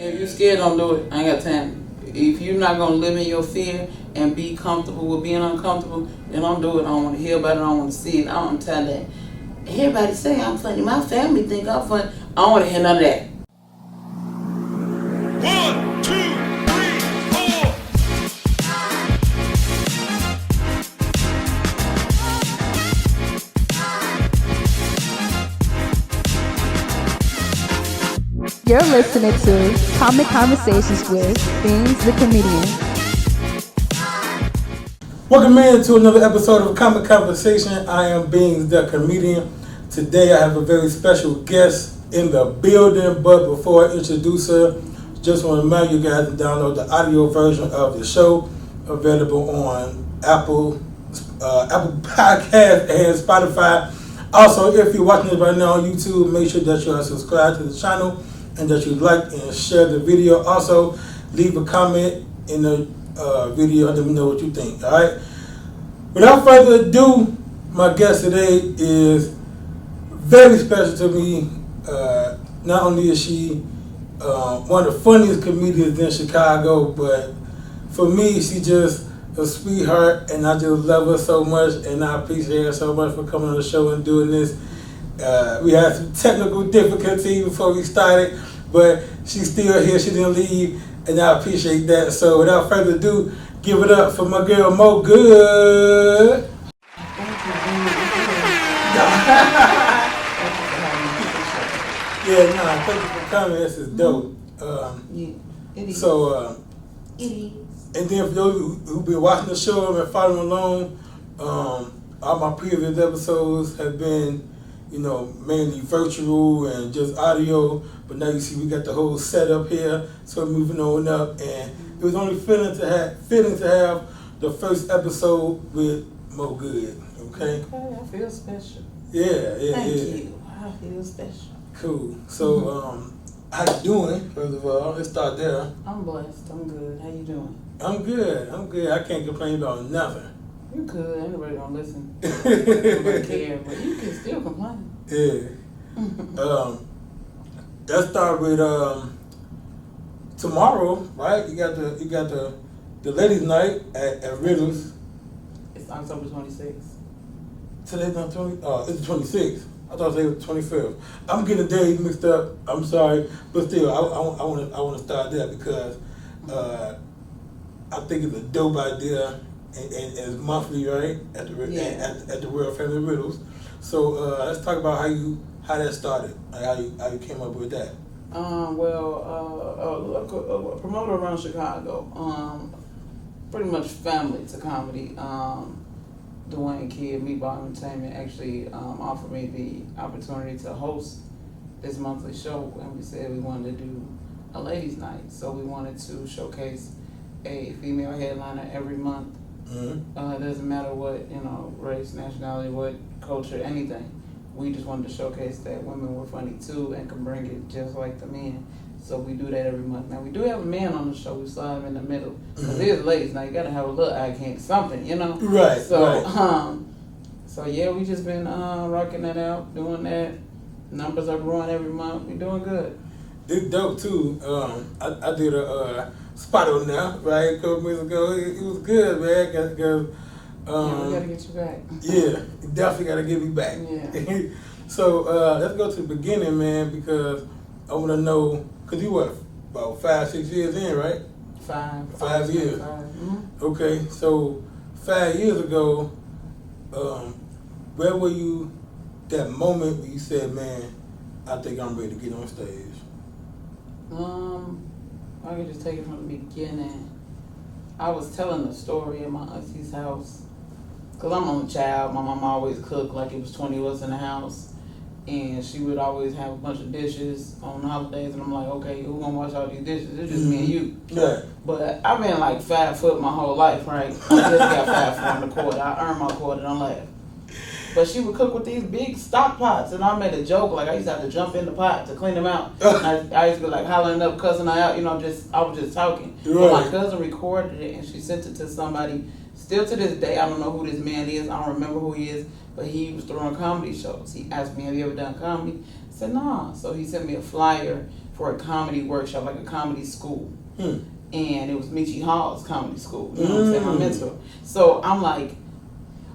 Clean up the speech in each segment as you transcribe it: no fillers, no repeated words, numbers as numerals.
If you're scared, don't do it. I ain't got time. If you're not going to live in your fear and be comfortable with being uncomfortable, then don't do it. I don't want to hear about it. I don't want to see it. I don't tell that. Everybody say I'm funny. My family think I'm funny. I don't want to hear none of that. 1, 2, 3, 4. You're listening to Comic Conversations with Beanz the Comedian. Welcome in to another episode of Comic Conversation. I am Beanz the Comedian. Today I have a very special guest in the building, but before I introduce her, just want to remind you guys to download the audio version of the show, available on Apple Podcast and Spotify. Also, if you're watching this right now on YouTube, make sure that you are subscribed to the channel and that you like and share the video. Also, leave a comment in the video and let me know what you think. All right. Without further ado, my guest today is very special to me. Not only is she one of the funniest comedians in Chicago, but for me, she just a sweetheart, and I just love her so much, and I appreciate her so much for coming on the show and doing this. We had some technical difficulties before we started, but she's still here. She didn't leave, and I appreciate that. So without further ado, give it up for my girl Mo Good. Thank you for coming. This is dope. And then for those who've been watching the show and following along, all my previous episodes have been, mainly virtual and just audio. But now you see we got the whole setup here, so we're moving on up. And it was only fitting to have the first episode with Mo Good. Okay, I feel special. Yeah. Thank you. I feel special. Cool. So, how you doing? First of all, let's start there. I'm blessed. I'm good. How you doing? I'm good. I can't complain about nothing. You could. Anybody gonna listen? Nobody care, but you can still complain. Yeah. Let's start with tomorrow, right? You got the ladies' night at Riddles. It's October 26th. Today's not 20. It's the 26th. I thought it was the 25th. I'm getting the days mixed up. I'm sorry, but still, I want to start there because I think it's a dope idea, and it's monthly, right? At the World Family Riddles. So let's talk about how that started, like how you came up with that. A promoter around Chicago, pretty much family to comedy. Dwayne Kidd, Meatball Entertainment, actually offered me the opportunity to host this monthly show, and we said we wanted to do a ladies' night. So we wanted to showcase a female headliner every month. Mm-hmm. It doesn't matter what, race, nationality, what culture, anything. We just wanted to showcase that women were funny too and can bring it just like the men. So we do that every month. Now we do have a man on the show. We slide him in the middle because it is ladies. Now you gotta have a little eye candy, something, Right. So, right. So yeah, we just been rocking that out, doing that. Numbers are growing every month. We doing good. It's dope too. I did a spot on there, right, a couple months ago. It was good, man. Yeah, we gotta get you back. Yeah, you definitely gotta get me back. Yeah. So let's go to the beginning, man, because I want to know, because you what, about 5-6 years in, right? 5 years. 5. Mm-hmm. Okay, so 5 years ago, where were you that moment when you said, man, I think I'm ready to get on stage? I could just take it from the beginning. I was telling a story at my auntie's house. Because I'm only child. My mom always cooked like it was 20 of us in the house. And she would always have a bunch of dishes on holidays. And I'm like, okay, who gonna wash all these dishes? It's just me and you. Yeah. But I've been like 5 foot my whole life, right? I just got 5 foot $1.25. I earned my quarter, don't laugh. But she would cook with these big stock pots. And I made a joke, like I used to have to jump in the pot to clean them out. And I used to be like hollering up, cussing her out, I was just talking. Right. But my cousin recorded it and she sent it to somebody. Still to this day, I don't know who this man is. I don't remember who he is. But he was throwing comedy shows. He asked me, have you ever done comedy? I said, nah. So he sent me a flyer for a comedy workshop, like a comedy school. Hmm. And it was Michi Hall's comedy school. You know what I'm saying? My mentor. So I'm like,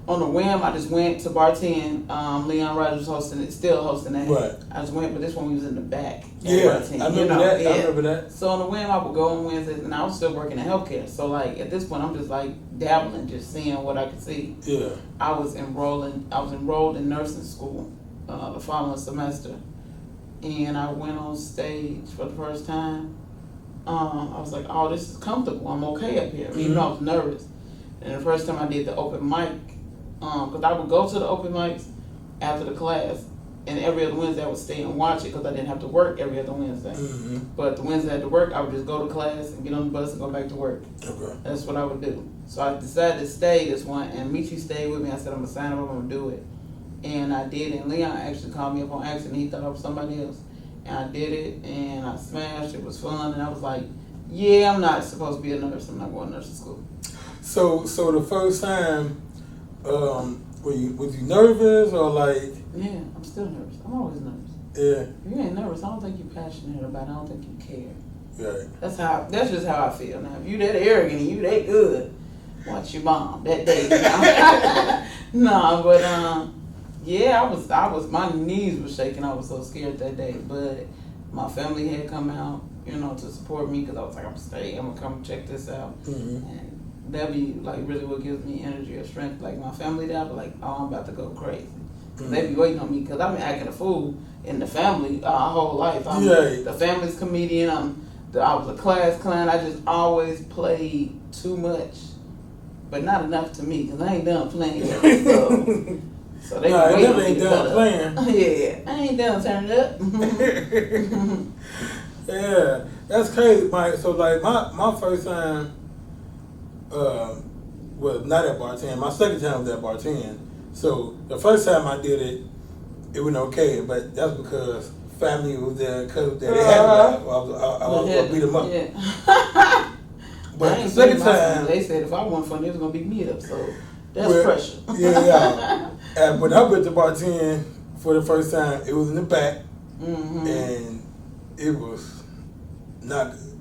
on a whim, I just went to bartend. Leon Rogers hosting it, still hosting that. Right. I just went, but this one we was in the back. Yeah, bartend, I remember that. Yeah. I remember that. So on a whim, I would go on Wednesdays, and I was still working in healthcare. So like at this point, I'm just like dabbling, just seeing what I could see. Yeah. I was enrolled in nursing school the following semester, and I went on stage for the first time. I was like, oh, this is comfortable. I'm okay up here, even though I was nervous. And the first time I did the open mic, because I would go to the open mics after the class, and every other Wednesday I would stay and watch it because I didn't have to work every other Wednesday. Mm-hmm. But the Wednesday I had to work, I would just go to class and get on the bus and go back to work. Okay. That's what I would do. So I decided to stay this one, and Michi stayed with me. I said, I'm going to sign up, I'm going to do it. And I did it, and Leon actually called me up on accident. He thought I was somebody else. And I did it, and I smashed. It was fun, and I was like, yeah, I'm not supposed to be a nurse. I'm not going to nursing school. So the first time, was you nervous or like? Yeah, I'm still nervous. I'm always nervous. Yeah. If you ain't nervous, I don't think you're passionate about it. I don't think you care. Right. That's just how I feel now. If you that arrogant and you that good, watch you bomb that day. No, but yeah, I was my knees were shaking. I was so scared that day. But my family had come out, to support me because I was like, I'm staying. I'm gonna come check this out. Mm-hmm. And that be like really what gives me energy or strength. Like my family, that I be like, oh, I'm about to go crazy. Cause they be waiting on me because I've been acting a fool in the family our whole life. I'm the family's comedian. I was a class clown. I just always played too much, but not enough to me because I ain't done playing yet. So they waiting on me ain't to done playing. Yeah, I ain't done turning up. Yeah, that's crazy, Mike. So like my first time was not at bartend. My second time was at bartend. So the first time I did it, it went okay, but that's because family was there, cousins there. They had to laugh. I was gonna beat them up. Yeah. But the second time, they said if I wasn't funny, it was gonna beat me up. So that's pressure. Yeah. And when I went to bartend for the first time, it was in the back, and it was not good.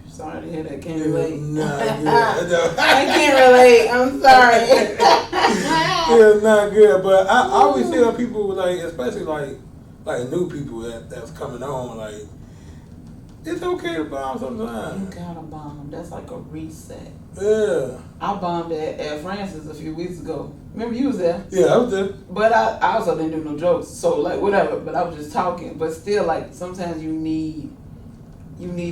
Sorry to hear that. Can't relate. Not good. I can't relate. I'm sorry. It was not good, but I always tell people, like, especially like new people that's coming on, like, it's okay to bomb sometimes. You gotta bomb. That's like a reset. Yeah. I bombed at Francis a few weeks ago. Remember you was there? Yeah, I was there. But I also didn't do no jokes, so like whatever. But I was just talking. But still, like sometimes you need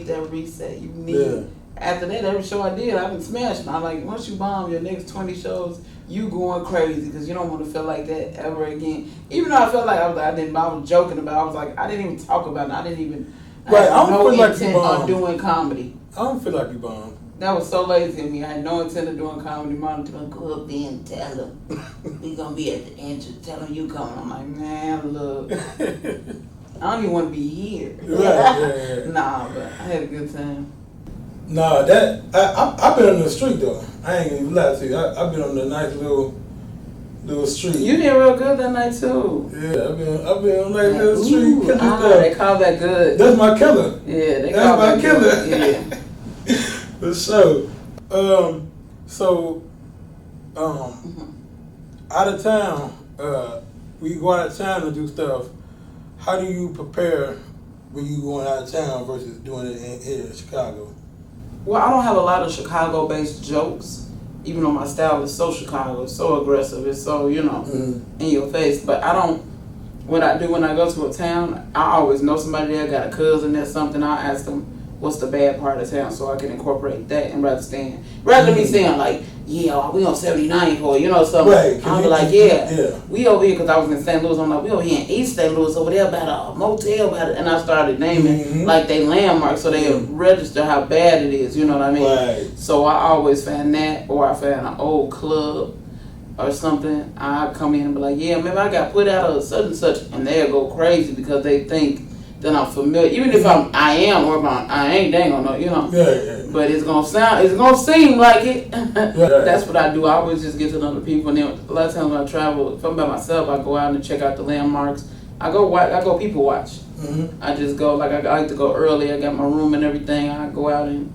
that reset. You need after that every show I did, I've been smashing. I'm like, once you bomb your next 20 shows, you going crazy because you don't want to feel like that ever again. Even though I felt like I was joking about it. I was like, I didn't even talk about it. I didn't even. Right, I don't no feel like intent you on bombed. doing comedy. I don't feel like you bombed. That was so lazy of me. I had no intent of doing comedy. Mom told me, go up there and tell them. We gonna be at the entrance. Tell them you coming. I'm like, man, look. I don't even want to be here. Right, yeah. Nah, but I had a good time. Nah, I've been on the street though. I ain't gonna even lie to you. I've been on the nice little street. You did real good that night too. Yeah, I've been on that little street. They call that good. That's my killer. Yeah, they That's call my that killer. good. Yeah. For sure. Out of town, when you go out of town to do stuff, how do you prepare when you going out of town versus doing it here in Chicago? Well, I don't have a lot of Chicago-based jokes, even though my style is so Chicago, it's so aggressive, it's so, in your face. But I don't, what I do when I go to a town, I always know somebody there, got a cousin there, something, I'll ask them, what's the bad part of town so I can incorporate that and rather than me saying like, yeah, we on 79th or something. Right. I'll be like, yeah, we over here because I was in St. Louis. I'm like, we over here in East St. Louis over there about a motel and I started naming like they landmarks so they register how bad it is. You know what I mean? Right. So I always find that, or I find an old club or something. I come in and be like, yeah, maybe I got put out of such and such, and they'll go crazy because they think that I'm familiar, even if I am or if I ain't, they ain't gonna know, Yeah. But it's gonna seem like it. Right. That's what I do. I always just get to know the people, and then a lot of times when I travel, if I'm by myself, I go out and check out the landmarks. I go people watch. Mm-hmm. I just go, like, I like to go early. I got my room and everything. I go out and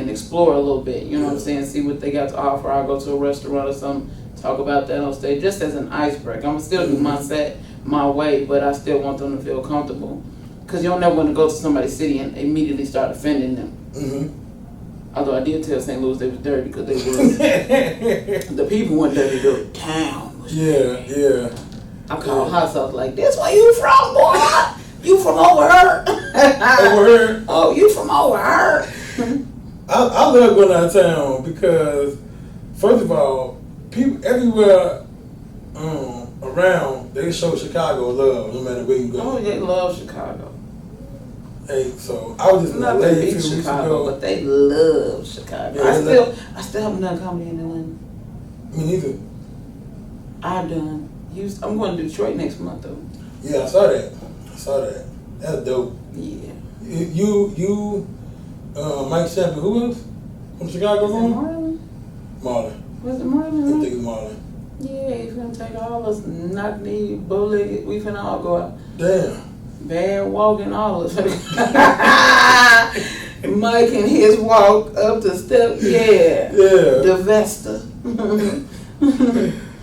explore a little bit. You know what I'm saying? See what they got to offer. I go to a restaurant or something, talk about that on stage, just as an icebreaker. I'm still do my set my way, but I still want them to feel comfortable. Because you don't never want to go to somebody's city and immediately start offending them. Mm-hmm. Although I did tell St. Louis they was dirty because they was. The people weren't dirty, the town was dirty. Yeah. I called hot sauce like, this where you from, boy? You from over here? Over here? Oh, you from over here? I love going out of town because, first of all, people everywhere around, they show Chicago love no matter where you go. Oh, they love Chicago. Hey, so I was just in Not LA to a beat few weeks Chicago, ago. but they love Chicago. Yeah, I still haven't done comedy in Atlanta. Me neither. I've done Houston. I'm going to Detroit next month though. Yeah, I saw that. That's dope. Yeah. You, Mike Sampson, who else? From Chicago, Was it Marlon? Marlon. Was it I Marlon? think it's Marlon. Yeah, he's gonna take all us knock knee, bullet. We finna all go out. Damn. Bad walking, all of us. Mike and his walk up the step, yeah. Yeah. The Vesta.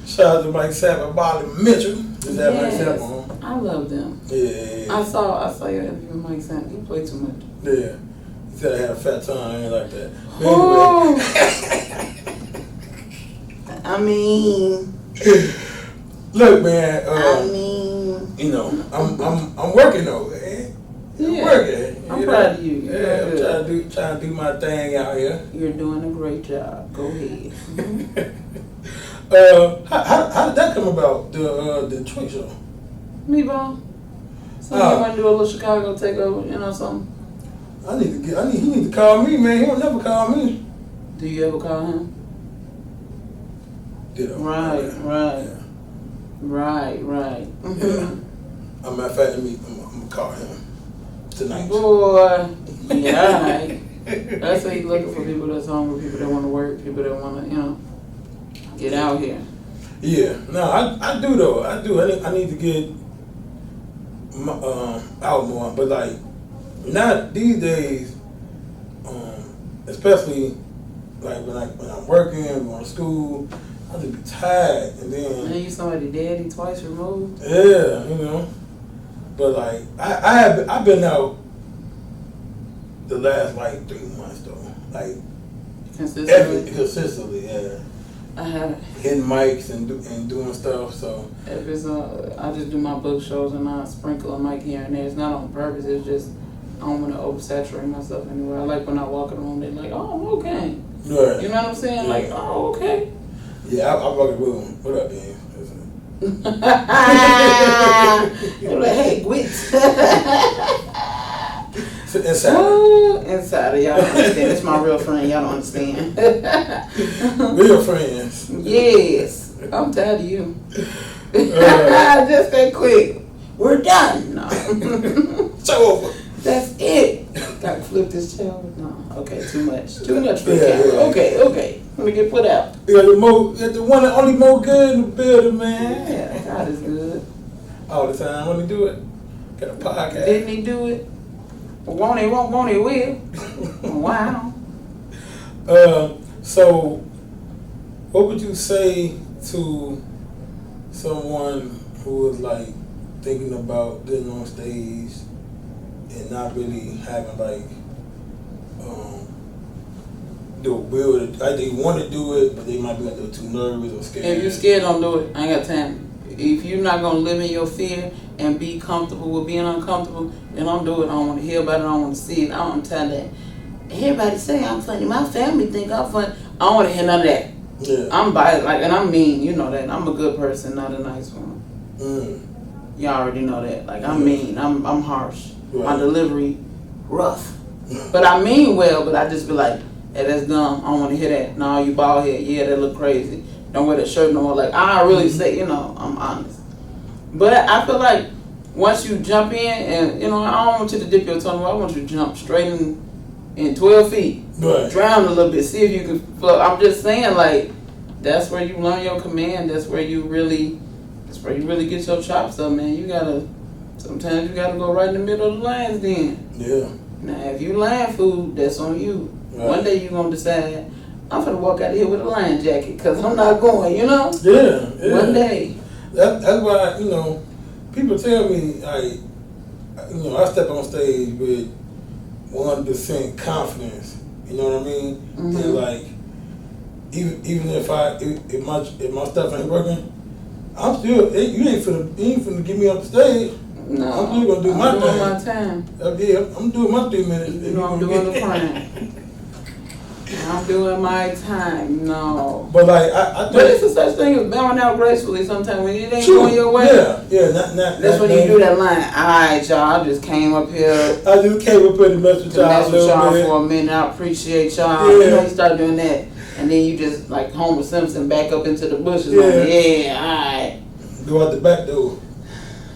Shout out to Mike Sampson, Bobby Mitchell. Is that Mike Yes. Sampson? I love them. Yeah. I saw your interview with Mike Sampson. He played too much. Yeah. He said I had a fat tongue, I ain't like that. But Oh. anyway. I mean, Look, man. You know, I'm working though. Man. I'm working. I'm proud of you. Yeah, I'm trying to do my thing out here. You're doing a great job. Go ahead. How did that come about? The Detroit show. Meatball. So you want to do a little Chicago takeover? You know something? He need to call me, man. He don't never call me. Do you ever call him? Ditto. Right. Yeah. Right. Yeah. As a matter of fact, I'm gonna call him tonight. Boy, yeah, right. That's why he's looking for people that's hungry, people that want to work, people that want to, get out here. Yeah, no, I do though. I do. I need to get out more, but like not these days. Especially like when I'm working, going to school, I just be tired, and then Man, you somebody daddy twice removed. yeah, But like I've been out the last like 3 months though, like consistently, yeah. I have. Hitting mics and doing stuff. So If it's I just do my book shows and I sprinkle a mic here and there. It's not on purpose. It's just I don't want to oversaturate myself anywhere. I like when I walk in the room, they're like, "Oh, I'm okay." right. You know what I'm saying? Yeah. Like, "Oh, okay." Yeah, I walk in the room. What up, Beanz? You're like, "Hey, quit." Inside. Ooh, inside of y'all don't understand. It's my real friend. Y'all don't understand. Real friends. Yes. I'm tired of you. Just that quick. We're done. No. It's over. That's it. Gotta flip this chair. No. Okay, too much. Too much for the Yeah, camera. yeah. Okay. Let me get put out. You got the one and only Mo Good in the building, man. Yeah, God is good. All the time when he do it. Got a podcast. Didn't he do it? Won't he, will. Wow. So, what would you say to someone who is like thinking about getting on stage and not really having like the will to, like they want to do it, but they might be like they're too nervous or scared? If you're scared, don't do it. I ain't got time. If you're not gonna live in your fear and be comfortable with being uncomfortable, then don't do it. I don't want to hear about it. I don't want to see it. I don't want to tell that. Everybody say I'm funny. My family think I'm funny. I don't want to hear none of that. Yeah. I'm biased, and I'm mean. You know that. I'm a good person, not a nice one. Y'all already know that. Like I'm mean. I'm harsh. Right. My delivery rough, but I mean well. But I just be like, hey, that's dumb. I don't want to hear that. No, you bald head. Yeah, that look crazy. Don't wear that shirt no more. Like I really say, I'm honest. But I feel like once you jump in, and I don't want you to dip your tongue. I want you to jump straight in 12 feet, Right. drown a little bit, see if you can float. I'm just saying, like that's where you learn your command. That's where you really get your chops up, man. You gotta Sometimes you gotta go right in the middle of the lines then. Yeah. Now, if you land food, that's on you. Right. One day you're going to decide, I'm going to walk out of here with a line jacket because I'm not going, you know? Yeah. One day. That's why, people tell me, I step on stage with 100% confidence. You know what I mean? Mm-hmm. And like, even if my stuff ain't working, I'm still, you ain't finna get me up the stage. No, I'm still gonna do my thing. I'm doing my time. Yeah, I'm doing my 3 minutes. You know, I'm doing the crime. I'm doing my time. No. But like, I think. But it's a such thing as bowing out gracefully sometimes when it ain't going your way. Yeah, That's when you do that line. Alright, y'all, I just came up here. I just came up here to mess with y'all For a minute. I appreciate y'all. Yeah. You know, you start doing that. And then you just, like Homer Simpson, back up into the bushes. Yeah. Alright. Go out the back door.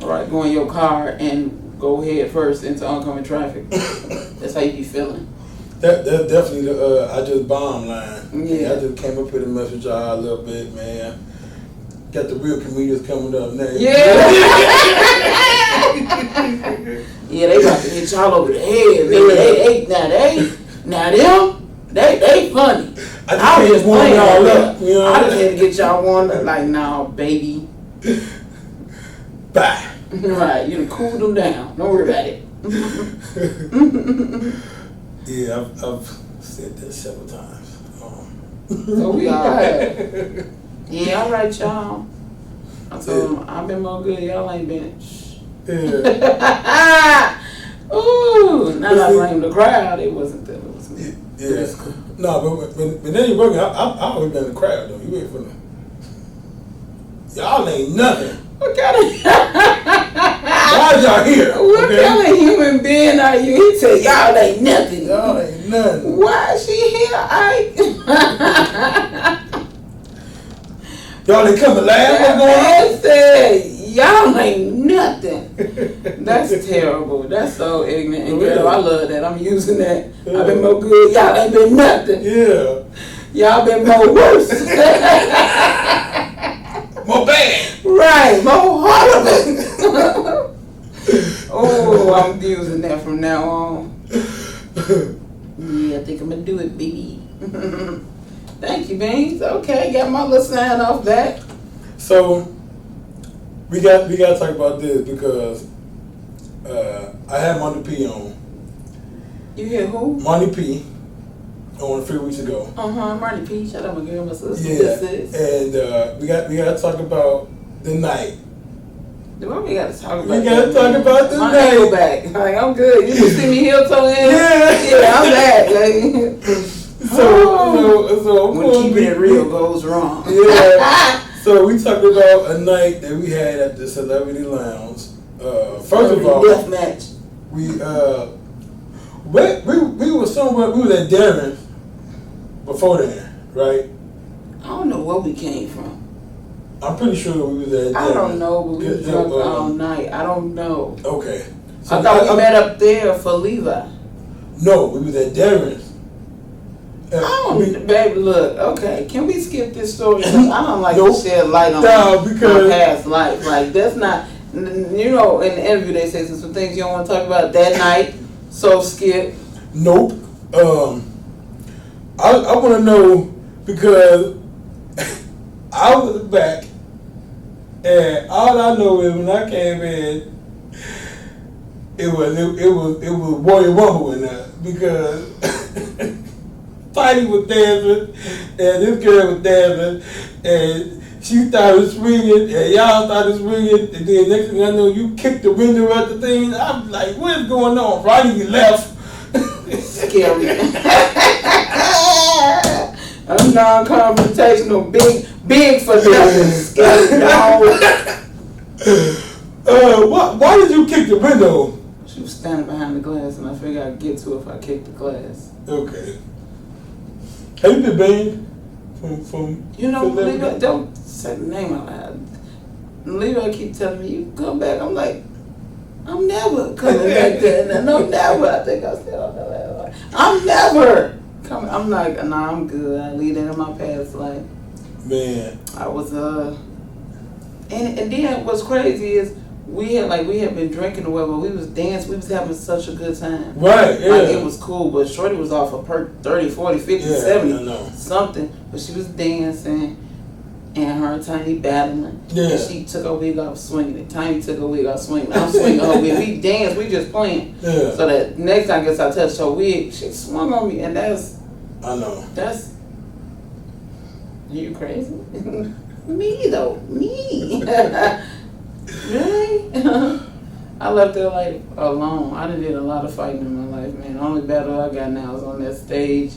Alright, go in your car and go head first into oncoming traffic. That's how you be feeling. That's definitely the I just bombed line. Yeah. I just came up here to mess with y'all a little bit, man. Got the real comedians coming up next. Yeah. Yeah, they about to hit y'all over the head. They funny. I just warm y'all up. You know I just had to get y'all warmed up. Like, nah, baby. Bye. Right, you done cooled them down. Don't worry about it. Yeah, I've said that several times. So we all right. Yeah, all right, y'all. I told them, I've been more good. Y'all ain't been. Yeah. Ooh, now I blame the crowd. It wasn't them. It was me. Yeah. No, but then you're working. I've always been in the crowd though. You ain't finna. Y'all ain't nothing. What kind of Why y'all here? What kind of human being are you? He said, y'all ain't nothing. Y'all ain't nothing. Why is she here? Y'all ain't come to laugh? What's going on? I said, y'all ain't nothing. That's terrible. That's so ignorant. And girl, I love that. I'm using that. I've been more good. Y'all ain't been nothing. Yeah. Y'all been more worse. More bad. Right, more horrible. Oh, I'm using that from now on. Yeah, I think I'm gonna do it, baby. Thank you, Beanz. Okay, got my little sign off that. So we got to talk about this because I had Monty P on. You hear who? Monty P on 3 weeks ago. Marty P. Shout out my girl, my sister. Yeah, and we got to talk about the night. What we got to talk about? We got to talk about the my night. ankle back. Like, I'm good. You can see me heel toe in. Yeah, I'm back. Like, so when keeping it real goes wrong. Yeah. So we talked about a night that we had at the Celebrity Lounge. First of all, death match. we were somewhere. We was at Darren's before then, right? I don't know where we came from. I'm pretty sure we was at Darren's. I don't know, but we were drunk all night. I don't know. Okay. So I thought we met up there for Levi. No, we was at Darren's. Baby, look, okay, can we skip this story? 'Cause I don't like Nope. to shed light on because my past life. Like, that's not, you know, in the interview they say some things you don't want to talk about that night, so skip. Nope. I want to know because I was back, and all I know is when I came in, it was Warrior Rumble in there because Tiny was dancing, and this girl was dancing, and she started swinging, and y'all started swinging, and then next thing I know, you kicked the window at the thing. I'm like, what is going on? Ronnie left. Scary. I'm non-confrontational, big for nothing. Scary dog. Why did you kick the window? She was standing behind the glass, and I figured I'd get to it if I kicked the glass. Okay. Have you been banned from you know, Levi, don't say the name out loud. Levi keep telling me, you come back. I'm like, I'm never coming back there. And no, never. I think I said all that. I'm never coming. I'm like, nah, I'm good. I leave that in my past life. Man. I was, and then what's crazy is we had been drinking or whatever. We was dancing. We was having such a good time. Right, yeah. Like, it was cool, but Shorty was off a perk 30, 40, 50, 70, something. But she was dancing, and her and Tiny battling. Yeah. And she took her wig off swinging it. Tiny took her wig off swinging it. I'm swinging her wig. We danced. We just playing. Yeah. So that next time I guess I touched her wig, she swung on me, and that's... I know. That's... You crazy? Me, though. Me. Really? I left her like alone. I done did a lot of fighting in my life, man. The only battle I got now is on that stage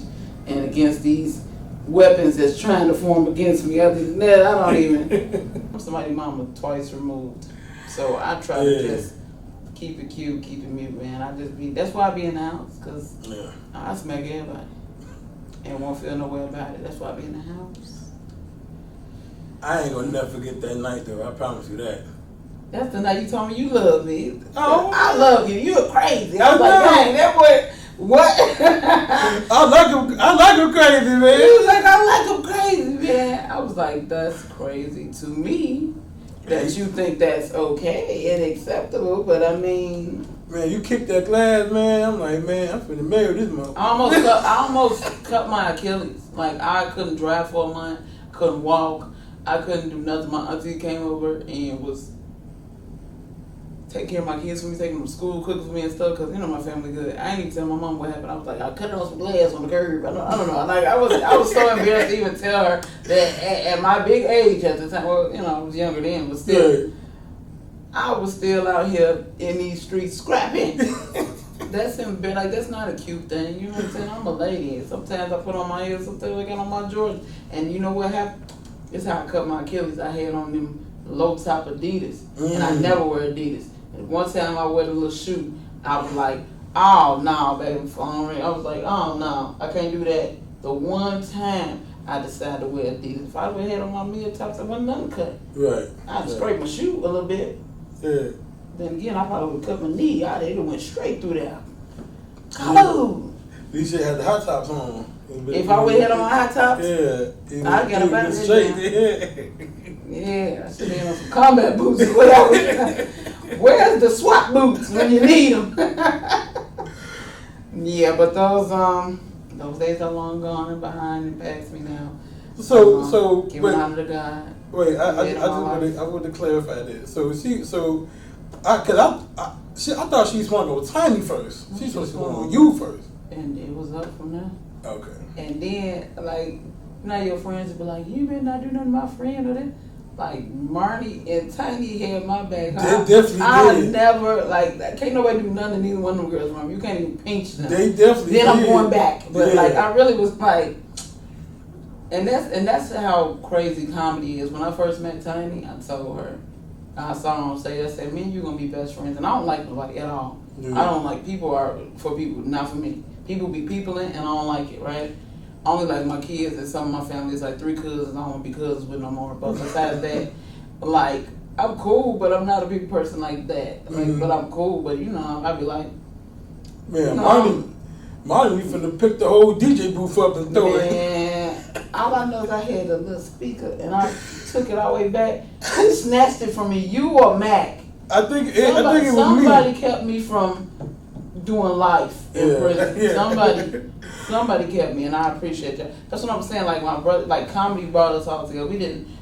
and against these weapons that's trying to form against me. Other than that, I don't even. I'm somebody's mama twice removed, so I try to just keep it cute, keep it mute, man. That's why I be in the house, cause I smack everybody and won't feel no way about it. That's why I be in the house. I ain't gonna never forget that night, though. I promise you that. That's the night you told me you love me. Oh, I love you. You're crazy. I was like, dang, that boy, what? I like him crazy, man. He was like, I like him crazy, man. I was like, that's crazy to me that you think that's okay and acceptable, but I mean... Man, you kicked that glass, man. I'm like, man, I'm finna marry this motherfucker. I almost cut my Achilles. Like, I couldn't drive for a month, couldn't walk, I couldn't do nothing. My auntie came over and was taking care of my kids for me, taking them to school, cooking for me and stuff, because, you know, my family good. I ain't even tell my mom what happened. I was like, I cut on some glass on the curb. I don't know. Like, I was so embarrassed to even tell her that at my big age at the time, well, you know, I was younger then, but still, I was still out here in these streets scrapping. That's not a cute thing. You know what I'm saying? I'm a lady, and sometimes I put on my ears, sometimes I got on my Jordans, and you know what happened? This is how I cut my Achilles. I had on them low top Adidas, and I never wear Adidas. And one time I wore a little shoe, I was like, oh no, baby, phone. I was like, oh no, I can't do that. The one time I decided to wear Adidas. If I would have had on my mid tops, I wouldn't nothing cut. Right. I'd scrape my shoe a little bit. Yeah. Then again, I probably would cut my knee out. It went straight through there. Oh. At least you had the hot tops on. If I would have had on my hot tops, I'd get a better straight. Yeah, I should have on some combat boots or whatever. Where's the SWAT boots when you need them? Yeah, but those days are long gone and behind and past me now. So giving honor to God. Wait, I want to clarify this. I thought she swung on Tiny first. She swung on you first. And it was up from there. Okay. And then, like, now your friends will be like, you better not do nothing to my friend or that. Like, Marnie and Tiny had my back. I never, like, can't nobody do nothing to neither one of them girls around me. You can't even pinch them. They definitely Then did. I'm going back. But, like, I really was like, and that's how crazy comedy is. When I first met Tiny, I told her, I saw her on stage, I said, me and you going to be best friends. And I don't like nobody at all. Yeah. I don't like people are for people, not for me. People be peopling, and I don't like it, right? I only like my kids and some of my family. It's like 3 cousins. I don't want to be cousins with no more. But besides that, like, I'm cool, but I'm not a big person like that. Like, but I'm cool, but, you know, I'd be like... Man, Marty, we finna pick the whole DJ booth up and throw it. Man, all I know is I had a little speaker, and I took it all the way back. Who snatched it from me, you or Mac? I think it was me. Somebody kept me from doing life in prison. Yeah. Somebody kept me, and I appreciate that. That's what I'm saying. Like, my brother, like, comedy brought us all together.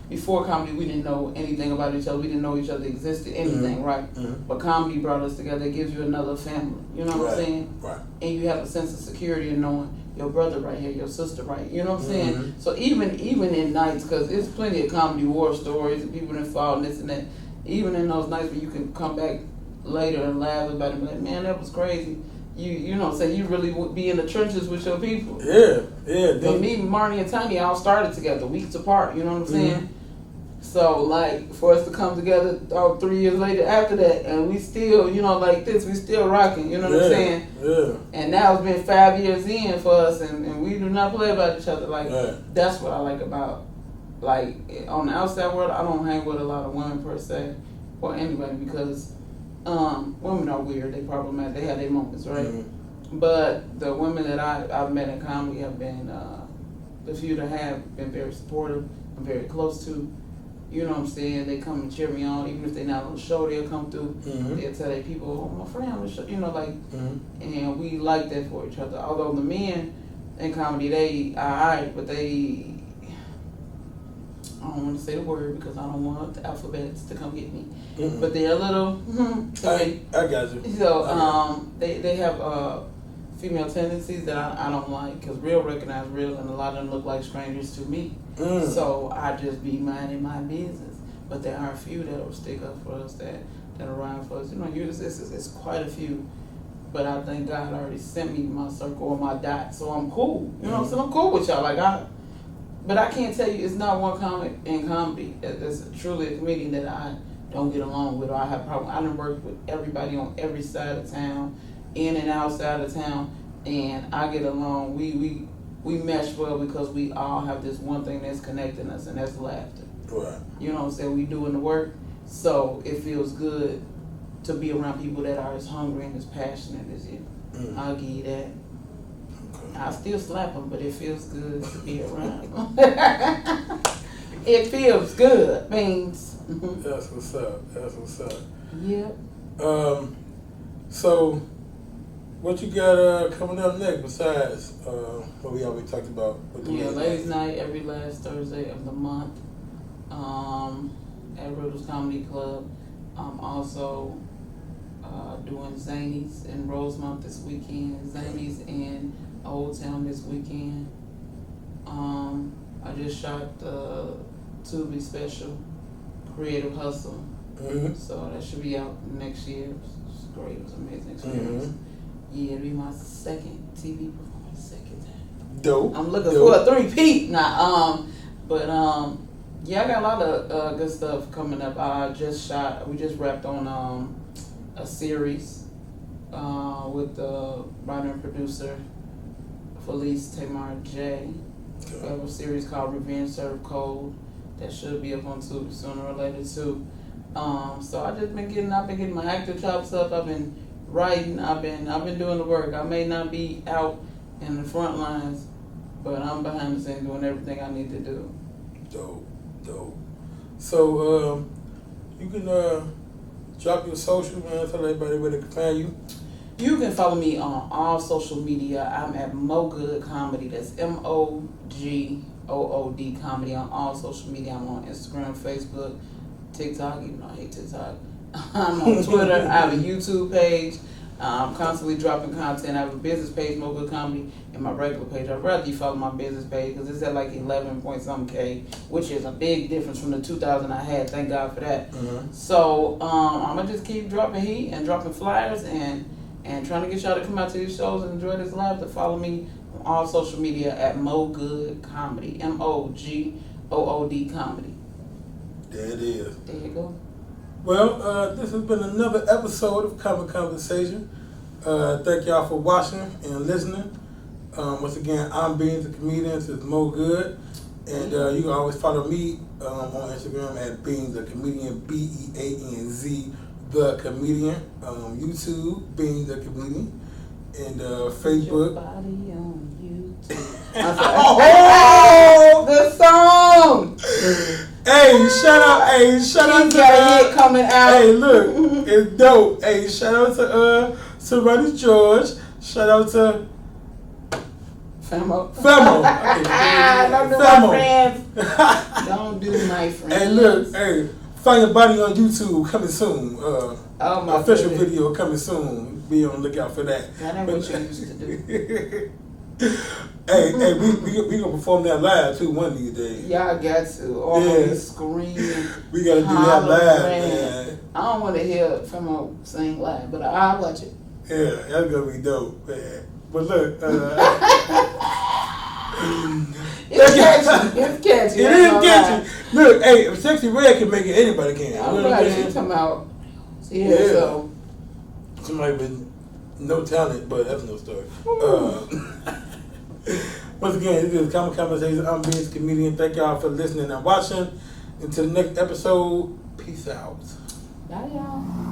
Before comedy, we didn't know anything about each other. We didn't know each other existed, anything, right? Mm-hmm. But comedy brought us together. It gives you another family. You know what I'm saying? Right. And you have a sense of security in knowing your brother right here, your sister right here. You know what I'm saying? So even in nights, because there's plenty of comedy war stories and people that fall and this and that. Even in those nights where you can come back later and laugh about it and be like, man, that was crazy. You know what I'm saying? You really would be in the trenches with your people. Yeah. But me, Marnie, and Tiny all started together, weeks apart. You know what I'm saying? So, like, for us to come together 3 years later after that, and we still, you know, like this, we still rocking, you know what I'm saying? Yeah. And now it's been 5 years in for us, and we do not play about each other. Like, that's what I like about, like, on the outside world, I don't hang with a lot of women per se, or anybody, because women are weird, they problematic, they have their moments, right? Mm-hmm. But the women that I've met in comedy have been, the few that have been very supportive, I'm very close to. You know what I'm saying? They come and cheer me on, even if they're not on the show. They'll come through. They'll tell their people, "Oh, my friend on the show." You know, like, and we like that for each other. Although the men in comedy, they alright, but they, I don't want to say the word because I don't want the alphabets to come get me. But they're a little. I got you. So they have female tendencies that I don't like, because real recognize real, and a lot of them look like strangers to me. So I just be minding my business. But there are a few that will stick up for us, that are around for us. You know, it's quite a few. But I thank God already sent me my circle or my dot, so I'm cool. You know what I'm saying? I'm cool with y'all. But I can't tell you, it's not one comic in comedy that's truly a comedian that I don't get along with, or I have problems. I done worked with everybody on every side of town, in and outside of town, and I get along. We mesh well because we all have this one thing that's connecting us, and that's laughter. Right. You know what I'm saying? We doing the work, so it feels good to be around people that are as hungry and as passionate as you. I'll give you that. I still slap them, but it feels good to be around them. It feels good, Beanz. That's what's up. Yep. So, what you got coming up next besides what we already talked about? Ladies' night every last Thursday of the month at Riddles Comedy Club. I'm also doing Zanies in Rosemont this weekend, Zanies in Old Town this weekend. I just shot the Tubi special, Creative Hustle. So that should be out next year. It's great. It was an amazing experience. Yeah, it'll be my second TV performance, second time. Dope. I'm looking for a three-peat now. Yeah, I got a lot of good stuff coming up. We just wrapped on a series with the writer and producer Felice Tamar J. We have a series called Revenge Served Cold that should be up on Tubi sooner or later too. So I've been getting my actor chops up. I've been writing. I've been doing the work. I may not be out in the front lines, but I'm behind the scenes doing everything I need to do. Dope. So you can drop your social, man. Tell everybody where they can find you. You can follow me on all social media. I'm at Mo Good Comedy. That's MOGOOD Comedy on all social media. I'm on Instagram, Facebook, TikTok, even though I hate TikTok. I'm on Twitter. I have a YouTube page. I'm constantly dropping content. I have a business page, Mo Good Comedy, and my regular page. I'd rather you follow my business page because it's at like 11 point something K, which is a big difference from the 2,000 I had. Thank God for that. So I'm going to just keep dropping heat and dropping flyers and trying to get y'all to come out to these shows and enjoy this live. To follow me on all social media at Mo Good Comedy, MOGOOD Comedy. There it is. There you go. Well, this has been another episode of Comic Conversation. Thank y'all for watching and listening. Once again, I'm Beanz, the comedian. This is Mo Good. And you can always follow me on Instagram at Beanz, the comedian, BEANZ, the comedian. YouTube, Beanz, the comedian. And Facebook. Your body on YouTube. Oh, the song! Hey, shout out to hit coming out. Hey, look, it's dope. Hey, shout out to Ronnie George. Shout out to Famo. Don't do my friends. Don't do my friends. Hey, look, find your body on YouTube coming soon. My official video coming soon. Be on the lookout for that. That ain't what you used to do. Hey, we gonna perform that live too one of these days. Y'all got to. All screaming. We gotta do that live, man. I don't want to hear Famo sing live, but I'll watch it. Yeah, that's gonna be dope, man. But look, it's catchy. It's catchy. It is catchy. Look, hey, if Sexy Red can make it, anybody can. I'm glad she's talking about. Yeah. So. Somebody with no talent, but that's no story. Once again, this is Comic Conversation. I'm Beanz, comedian. Thank y'all for listening and watching. Until the next episode, peace out. Bye, y'all.